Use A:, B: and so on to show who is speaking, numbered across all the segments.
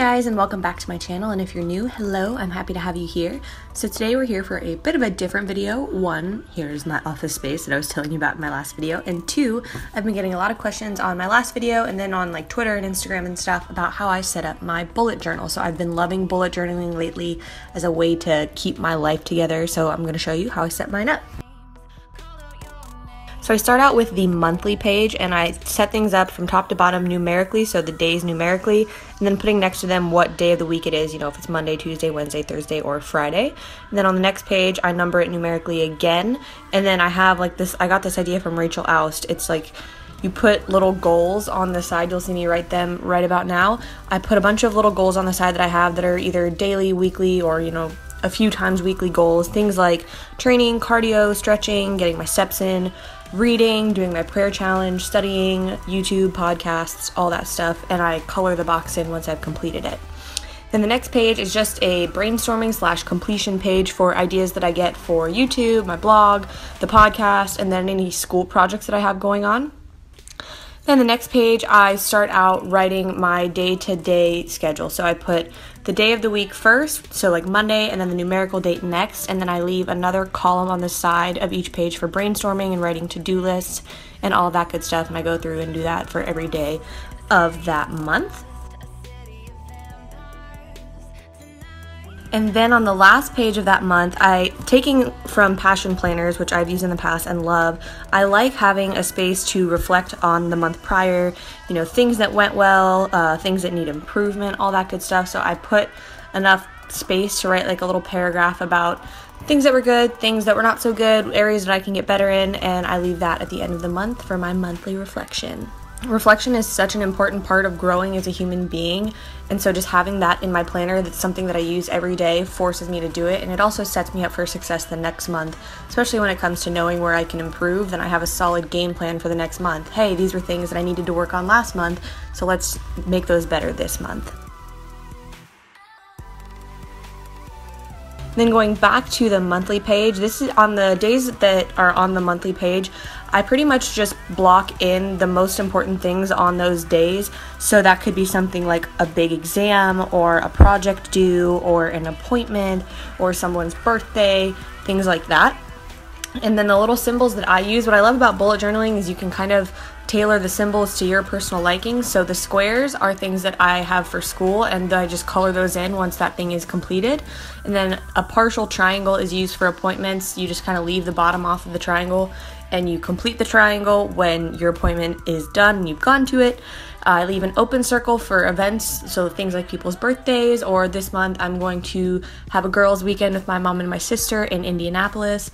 A: guys, and welcome back to my channel, and if you're new, hello, I'm happy to have you here. So today we're here for a bit of a different video. One, here's my office space that I was telling you about in my last video, and two, I've been getting a lot of questions on my last video and then on like Twitter and Instagram and stuff about how I set up my bullet journal. So I've been loving bullet journaling lately as a way to keep my life together, so I'm going to show you how I set mine up. So I start out with the monthly page and I set things up from top to bottom numerically, so the days numerically, and then putting next to them what day of the week it is, if it's Monday, Tuesday, Wednesday, Thursday, or Friday. And then on the next page, I number it numerically again, and then I have like this, I got this idea from Rachel Oust. It's like you put little goals on the side. You'll see me write them right about now. I put a bunch of little goals on the side that I have that are either daily, weekly, or a few times weekly goals. Things like training, cardio, stretching, getting my steps in, reading, doing my prayer challenge, studying, YouTube, podcasts, all that stuff, and I color the box in once I've completed it. Then the next page is just a brainstorming / completion page for ideas that I get for YouTube, my blog, the podcast, and then any school projects that I have going on. Then the next page, I start out writing my day-to-day schedule. So I put the day of the week first, so like Monday, and then the numerical date next, and then I leave another column on the side of each page for brainstorming and writing to-do lists and all that good stuff, and I go through and do that for every day of that month. And then on the last page of that month, taking from passion planners, which I've used in the past and love, I like having a space to reflect on the month prior, things that went well, things that need improvement, all that good stuff. So I put enough space to write like a little paragraph about things that were good, things that were not so good, areas that I can get better in, and I leave that at the end of the month for my monthly reflection. Reflection is such an important part of growing as a human being, and so just having that in my planner, that's something that I use every day, forces me to do it, and it also sets me up for success the next month, especially when it comes to knowing where I can improve. Then I have a solid game plan for the next month. Hey, these were things that I needed to work on last month, so let's make those better this month. Then going back to the monthly page, this is on the days that are on the monthly page, I pretty much just block in the most important things on those days. So that could be something like a big exam or a project due or an appointment or someone's birthday, things like that. And then the little symbols that I use, what I love about bullet journaling is you can kind of tailor the symbols to your personal liking. So the squares are things that I have for school, and I just color those in once that thing is completed. And then a partial triangle is used for appointments. You just kind of leave the bottom off of the triangle and you complete the triangle when your appointment is done and you've gone to it. I leave an open circle for events, so things like people's birthdays, or this month I'm going to have a girls' weekend with my mom and my sister in Indianapolis.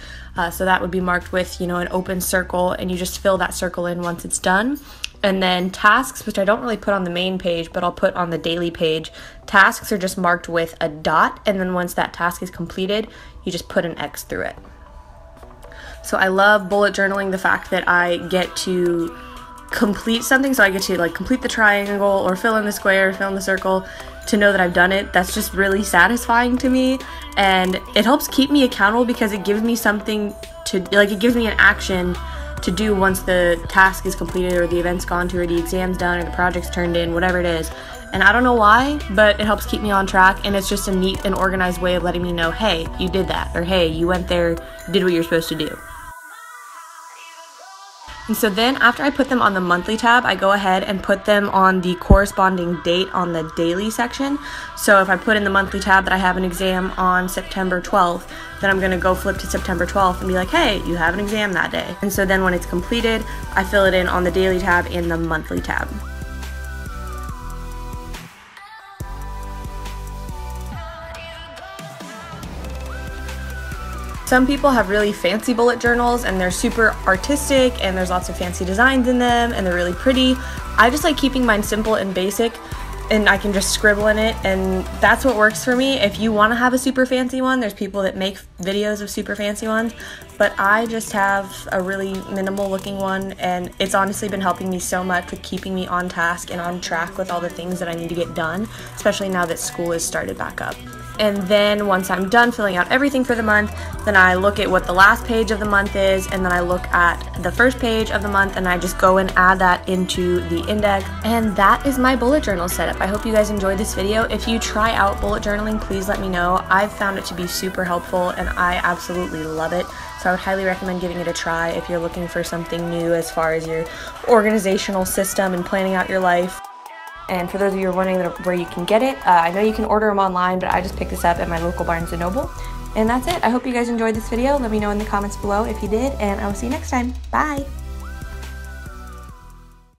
A: So that would be marked with, an open circle, and you just fill that circle in once it's done. And then tasks, which I don't really put on the main page, but I'll put on the daily page. Tasks are just marked with a dot, and then once that task is completed, you just put an X through it. So I love bullet journaling, the fact that I get to complete something, so I get to complete the triangle or fill in the square, fill in the circle, to know that I've done it. That's just really satisfying to me, and it helps keep me accountable because it gives me something to, it gives me an action to do once the task is completed or the event's gone to or the exam's done or the project's turned in, whatever it is. And I don't know why, but it helps keep me on track, and it's just a neat and organized way of letting me know, hey, you did that, or hey, you went there, did what you're supposed to do. And so then after I put them on the monthly tab, I go ahead and put them on the corresponding date on the daily section. So if I put in the monthly tab that I have an exam on September 12th, then I'm going to go flip to September 12th and be like, hey, you have an exam that day. And so then when it's completed, I fill it in on the daily tab in the monthly tab. Some people have really fancy bullet journals and they're super artistic and there's lots of fancy designs in them and they're really pretty. I just like keeping mine simple and basic, and I can just scribble in it, and that's what works for me. If you want to have a super fancy one, there's people that make videos of super fancy ones, but I just have a really minimal looking one, and it's honestly been helping me so much with keeping me on task and on track with all the things that I need to get done, especially now that school has started back up. And then once I'm done filling out everything for the month, then I look at what the last page of the month is, and then I look at the first page of the month, and I just go and add that into the index. And that is my bullet journal setup. I hope you guys enjoyed this video. If you try out bullet journaling, please let me know. I've found it to be super helpful, and I absolutely love it. So I would highly recommend giving it a try if you're looking for something new as far as your organizational system and planning out your life. And for those of you who are wondering where you can get it, I know you can order them online, but I just picked this up at my local Barnes & Noble. And that's it. I hope you guys enjoyed this video. Let me know in the comments below if you did, and I will see you next time. Bye!